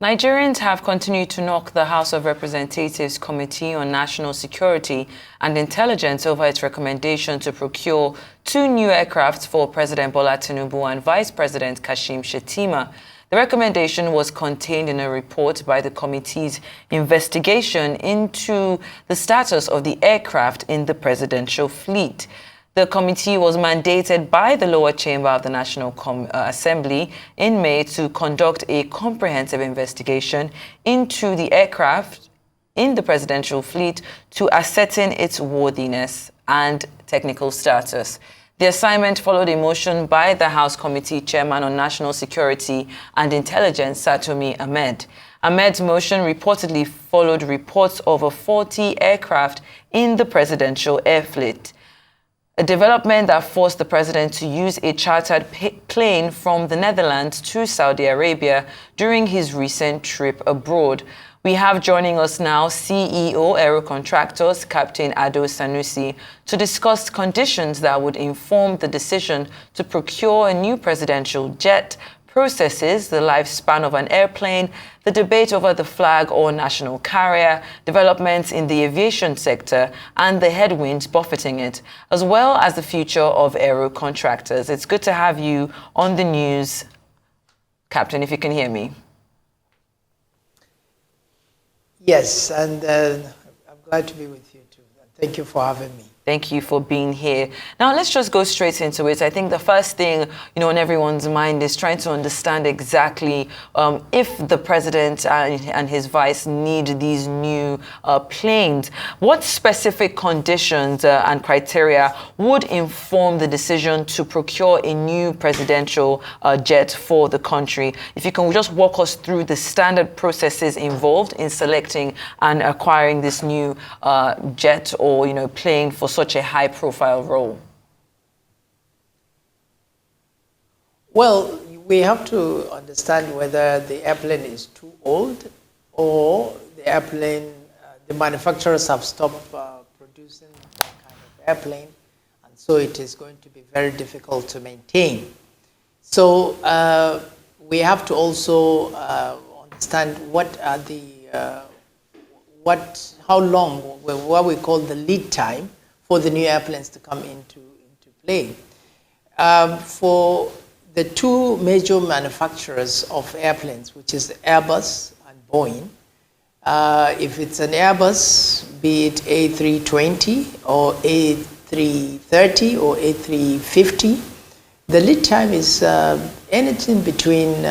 Nigerians have continued to knock the House of Representatives Committee on National Security and Intelligence over its recommendation to procure 2 new aircraft for President Bola Tinubu and Vice President Kashim Shettima. The recommendation was contained in a report by the committee's investigation into the status of the aircraft in the presidential fleet. The committee was mandated by the lower chamber of the National Assembly in May to conduct a comprehensive investigation into the aircraft in the presidential fleet to ascertain its worthiness and technical status. The assignment followed a motion by the House Committee Chairman on National Security and Intelligence, Satomi Ahmed. Ahmed's motion reportedly followed reports of over 40 aircraft in the presidential air fleet, a development that forced the president to use a chartered plane from the Netherlands to Saudi Arabia during his recent trip abroad. We have joining us now CEO Aero Contractors, Captain Sanusi, to discuss conditions that would inform the decision to procure a new presidential jet, processes, the lifespan of an airplane, the debate over the flag or national carrier, developments in the aviation sector, and the headwinds buffeting it, as well as the future of Aero Contractors. It's good to have you on the news, Captain, if you can hear me. Yes, and I'm glad to be with you too. Thank you for having me. Thank you for being here. Now, let's just go straight into it. I think the first thing, on everyone's mind is trying to understand exactly if the president and his vice need these new planes. What specific conditions and criteria would inform the decision to procure a new presidential jet for the country? If you can just walk us through the standard processes involved in selecting and acquiring this new jet or, plane for such a high-profile role? Well, we have to understand whether the airplane is too old or the airplane, the manufacturers have stopped producing that kind of airplane, and so it is going to be very difficult to maintain. So we have to also understand what are the how long, what we call the lead time for the new airplanes to come into play. For the 2 major manufacturers of airplanes, which is Airbus and Boeing, if it's an Airbus, be it A320 or A330 or A350, the lead time is anything between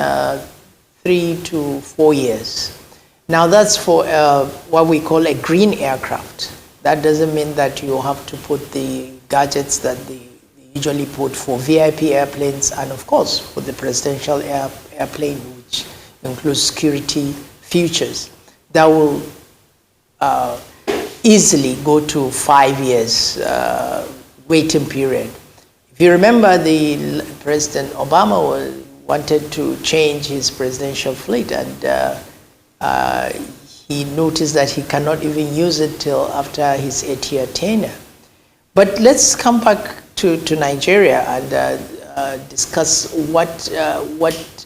3 to 4 years. Now that's for what we call a green aircraft. That doesn't mean that you have to put the gadgets that they usually put for VIP airplanes and, of course, for the presidential airplane, which includes security features. That will easily go to 5 years waiting period. If you remember, the President Obama wanted to change his presidential fleet, and he noticed that he cannot even use it till after his 8-year tenure. But let's come back to Nigeria and discuss what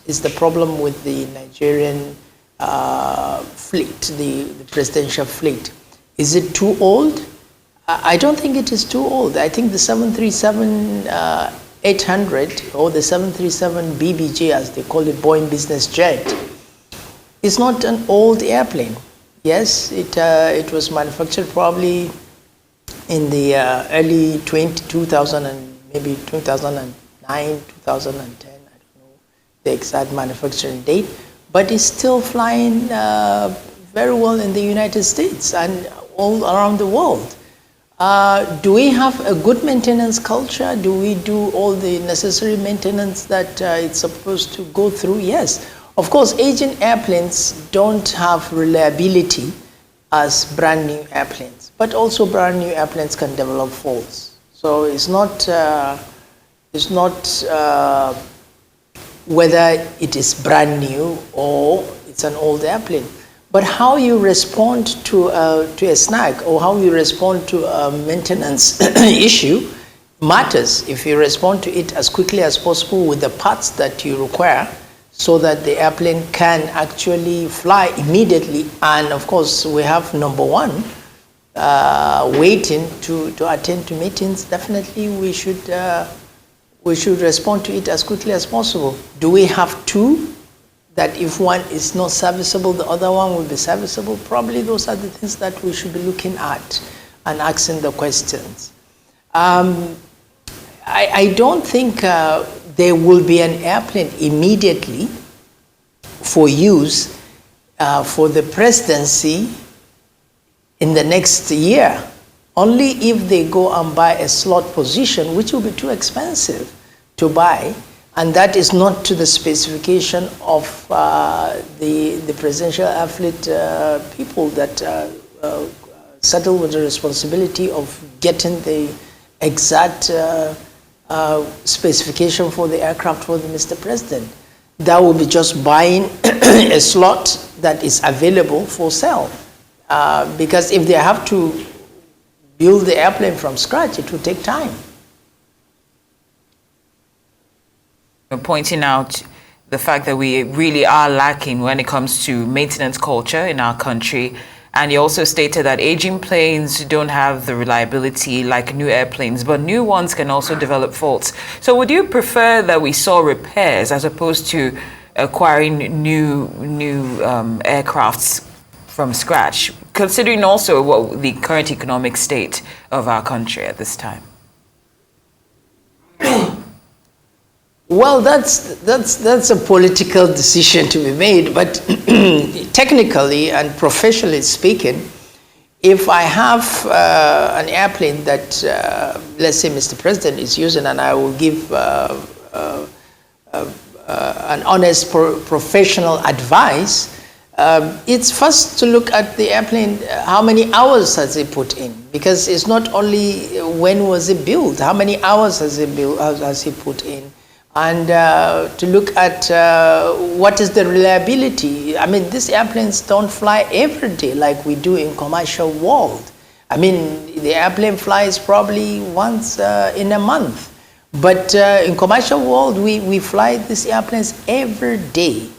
is the problem with the Nigerian fleet, the presidential fleet. Is it too old? I don't think it is too old. I think the 737-800 or the 737 BBJ, as they call it, Boeing Business Jet, is not an old airplane. Yes, it was manufactured probably in the early 2000 and maybe 2009, 2010. I don't know the exact manufacturing date, but it's still flying very well in the United States and all around the world. Do we have a good maintenance culture? Do we do all the necessary maintenance that it's supposed to go through? Yes. Of course, aging airplanes don't have reliability as brand new airplanes, but also brand new airplanes can develop faults. So it's not whether it is brand new or it's an old airplane, but how you respond to a snag or how you respond to a maintenance issue matters. If you respond to it as quickly as possible with the parts that you require, so that the airplane can actually fly immediately. And of course, we have number one waiting to attend to meetings. Definitely, we should respond to it as quickly as possible. Do we have two? That if one is not serviceable, the other one will be serviceable? Probably those are the things that we should be looking at and asking the questions. I don't think there will be an airplane immediately for use for the presidency in the next year, only if they go and buy a slot position, which will be too expensive to buy, and that is not to the specification of the presidential athlete people that settle with the responsibility of getting the exact specification for the aircraft for the Mr. President. That will be just buying a slot that is available for sale. Because if they have to build the airplane from scratch, it will take time. Pointing out the fact that we really are lacking when it comes to maintenance culture in our country. And you also stated that aging planes don't have the reliability like new airplanes, but new ones can also develop faults. So would you prefer that we saw repairs as opposed to acquiring new aircrafts from scratch, considering also what the current economic state of our country at this time? Well, that's a political decision to be made, but technically and professionally speaking, if I have an airplane that, let's say Mr. President is using, and I will give an honest professional advice, it's first to look at the airplane, how many hours has it put in? Because it's not only when was it built, how many hours has it put in? And to look at what is the reliability. I mean, these airplanes don't fly every day like we do in commercial world. I mean, the airplane flies probably once in a month. But in commercial world, we fly these airplanes every day.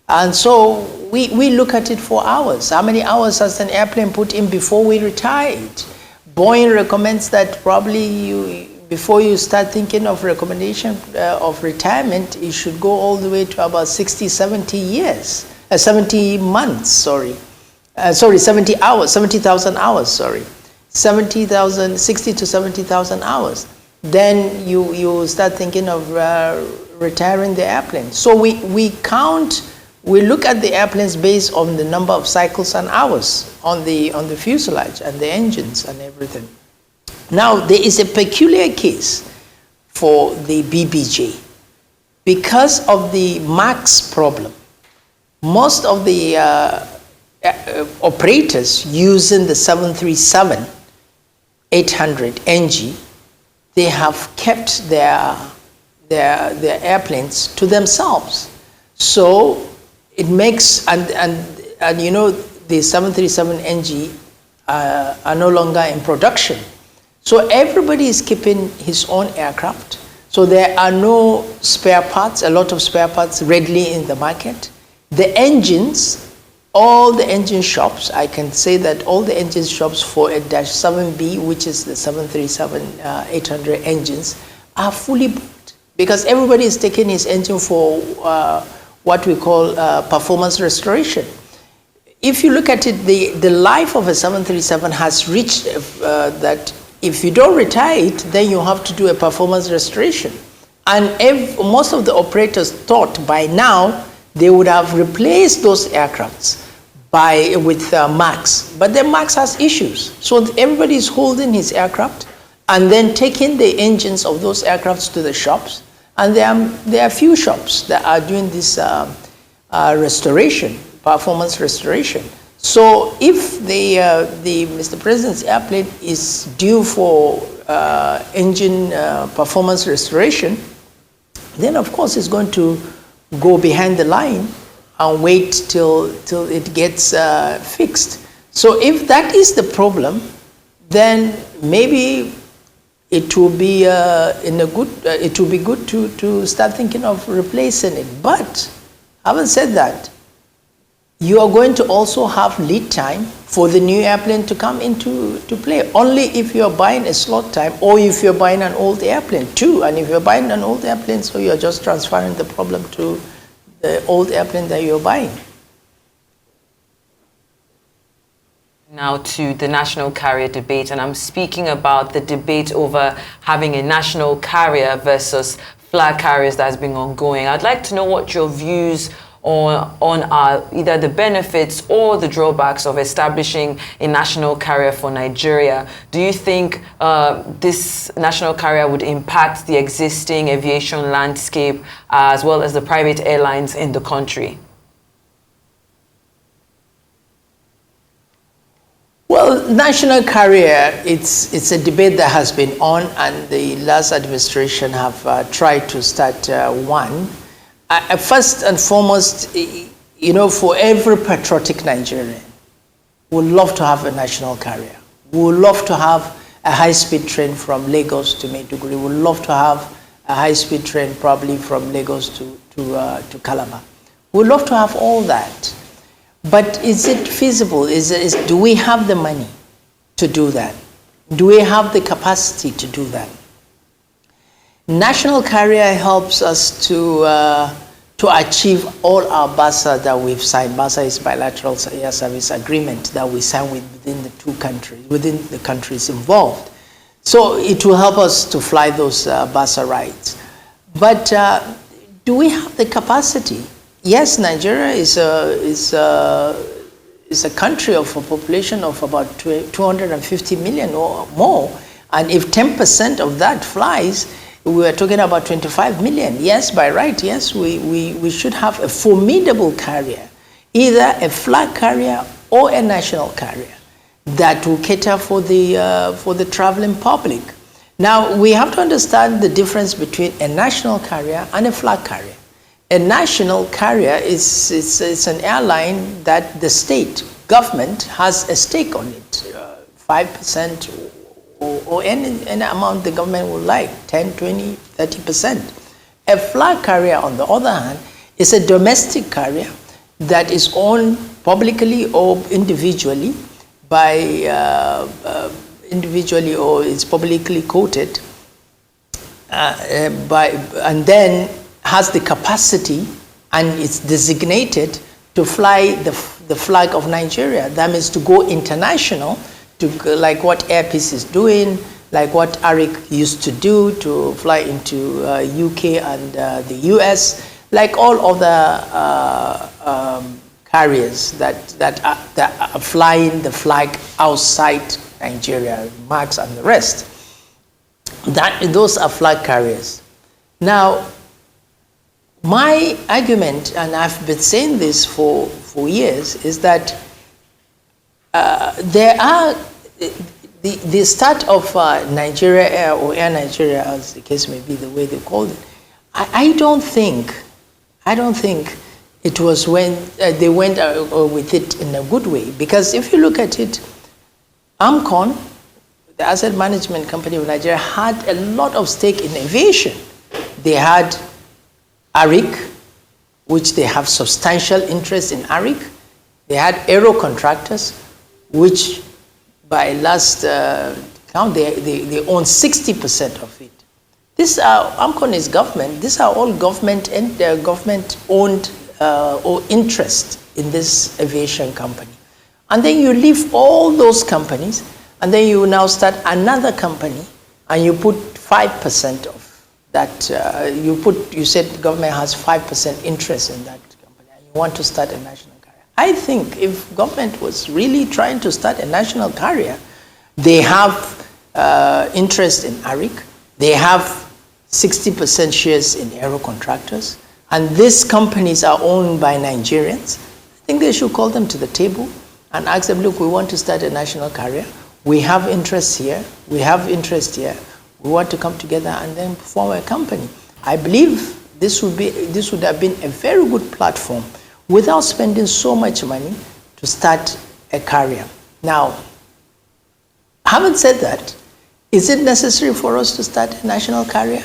And so we look at it for hours. How many hours has an airplane put in before we retired? Boeing recommends that probably before you start thinking of recommendation of retirement, you should go all the way to about 70 months, 70 hours, 70,000 hours, 60 to 70,000 hours. Then you start thinking of retiring the airplane. So we look at the airplanes based on the number of cycles and hours on the fuselage and the engines and everything. Now, there is a peculiar case for the BBJ. Because of the MAX problem, most of the operators using the 737-800 NG, they have kept their airplanes to themselves. So it makes, and you know, the 737 NG are no longer in production. So everybody is keeping his own aircraft. So there are no spare parts, a lot of spare parts readily in the market. The engines, all the engine shops, I can say that all the engine shops for a -7B, which is the 737-800 engines, are fully booked because everybody is taking his engine for what we call performance restoration. If you look at it, the life of a 737 has reached that if you don't retire it, then you have to do a performance restoration. And most of the operators thought by now they would have replaced those aircrafts with MAX. But the MAX has issues. So everybody is holding his aircraft and then taking the engines of those aircrafts to the shops. And there are few shops that are doing this restoration, performance restoration. So if the Mr. President's airplane is due for engine performance restoration, then of course it's going to go behind the line and wait till it gets fixed. So if that is the problem, then maybe it will be it will be good to start thinking of replacing it. But Having said that, you are going to also have lead time for the new airplane to come into play. Only if you are buying a slot time, or if you're buying an old airplane too. And if you're buying an old airplane, so you're just transferring the problem to the old airplane that you're buying. Now to the national carrier debate, and I'm speaking about the debate over having a national carrier versus flag carriers that's been ongoing. I'd like to know what your views on either the benefits or the drawbacks of establishing a national carrier for Nigeria. Do you think this national carrier would impact the existing aviation landscape as well as the private airlines in the country? Well, national carrier, it's a debate that has been on, and the last administration have tried to start one. First and foremost, you know, for every patriotic Nigerian, we would love to have a national carrier. We would love to have a high-speed train from Lagos to Maiduguri. We would love to have a high-speed train probably from Lagos to Calabar. We would love to have all that. But is it feasible? Do we have the money to do that? Do we have the capacity to do that? National carrier helps us to achieve all our BASA that we've signed. BASA is bilateral air service agreement that we sign within the two countries, within the countries involved. So it will help us to fly those BASA rights. But do we have the capacity? Yes, Nigeria is a country of a population of about 250 million or more. And if 10% of that flies, we are talking about 25 million. Yes, by right, yes, we should have a formidable carrier, either a flag carrier or a national carrier that will cater for the traveling public. Now, we have to understand the difference between a national carrier and a flag carrier. A national carrier is an airline that the state government has a stake on it, 5% or any amount the government would like, 10, 20, 30%. A flag carrier, on the other hand, is a domestic carrier that is owned publicly or individually by individually, or is publicly quoted, and then has the capacity and it's designated to fly the flag of Nigeria. That means to go international, like what Air Peace is doing, like what ARIC used to do, to fly into UK and the US, like all other carriers that are flying the flag outside Nigeria, MAX and the rest. Those are flag carriers. Now, my argument, and I've been saying this for years, is that there are the start of Nigeria Air, or Air Nigeria, as the case may be, the way they called it. I don't think it was when they went with it in a good way, because if you look at it, AMCON, the asset management company of Nigeria, had a lot of stake in aviation. They had ARIC, which they have substantial interest in ARIC. They had Aero Contractors, which by last count, they own 60% of it. This AMCON is government. These are all government and government-owned or interest in this aviation company. And then you leave all those companies, and then you now start another company, and you put 5% of that. You said the government has 5% interest in that company, and you want to start a national carrier. I think if government was really trying to start a national carrier, they have interest in ARIC, they have 60% shares in Aero Contractors, and these companies are owned by Nigerians. I think they should call them to the table and ask them, look, we want to start a national carrier. We have interests here. We have interest here. We want to come together and then form a company. I believe this would have been a very good platform without spending so much money to start a carrier. Now, having said that, is it necessary for us to start a national carrier?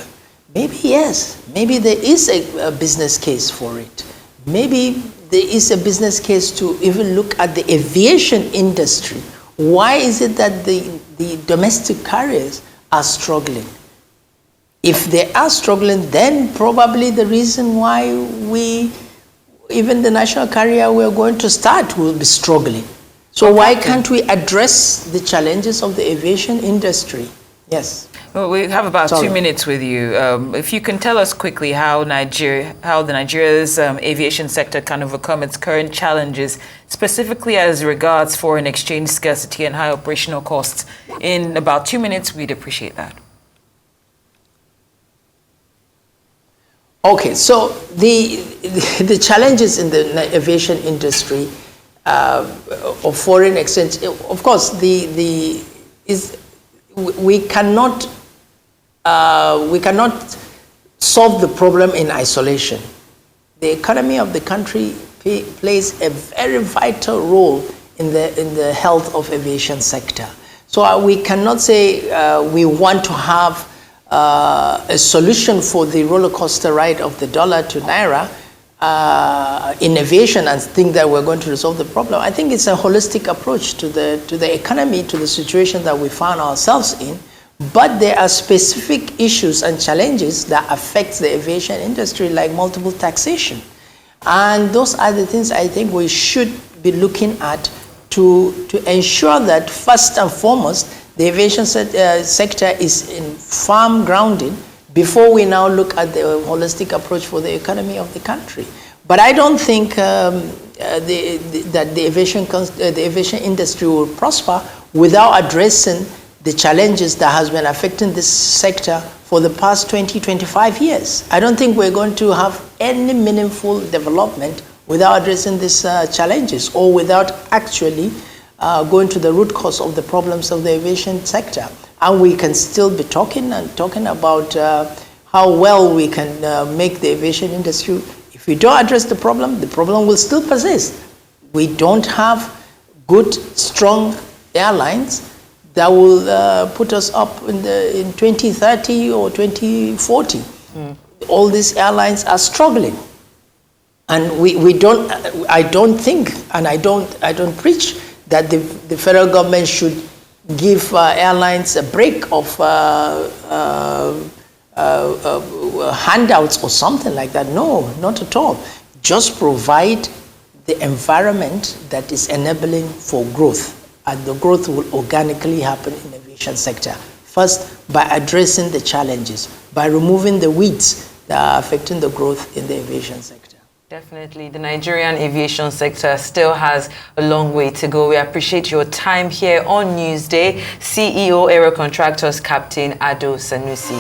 Maybe yes. Maybe there is a business case for it. maybe there is a business case to even look at the aviation industry. Why is it that the domestic carriers are struggling? If they are struggling, then probably the reason why even the national carrier we're going to start will be struggling. So why can't we address the challenges of the aviation industry? Yes. Well, we have about 2 minutes with you. If you can tell us quickly how Nigeria's aviation sector can overcome its current challenges, specifically as regards foreign exchange scarcity and high operational costs. In about 2 minutes, we'd appreciate that. Okay, so the challenges in the aviation industry of foreign exchange, of course, we cannot solve the problem in isolation. The economy of the country plays a very vital role in the health of aviation sector. So we cannot say we want to have a solution for the roller coaster ride of the dollar to naira in aviation and think that we're going to resolve the problem. I think it's a holistic approach to the economy, to the situation that we found ourselves in. But there are specific issues and challenges that affect the aviation industry, like multiple taxation. And those are the things I think we should be looking at to ensure that, first and foremost, the aviation sector is in firm grounding before we now look at the holistic approach for the economy of the country. But I don't think that the aviation industry will prosper without addressing the challenges that has been affecting this sector for the past 20, 25 years. I don't think we're going to have any meaningful development without addressing these challenges or without actually going to the root cause of the problems of the aviation sector. And we can still be talking about how well we can make the aviation industry. If we don't address the problem will still persist. We don't have good, strong airlines that will put us up in 2030 or 2040. All these airlines are struggling. And I don't think, and I don't preach that the federal government should give airlines a break of handouts or something like that. No, not at all. Just provide the environment that is enabling for growth, and the growth will organically happen in the aviation sector. First, by addressing the challenges, by removing the weeds that are affecting the growth in the aviation sector. Definitely. The Nigerian aviation sector still has a long way to go. We appreciate your time here on Newsday. CEO Aero Contractors, Captain Ado Sanusi.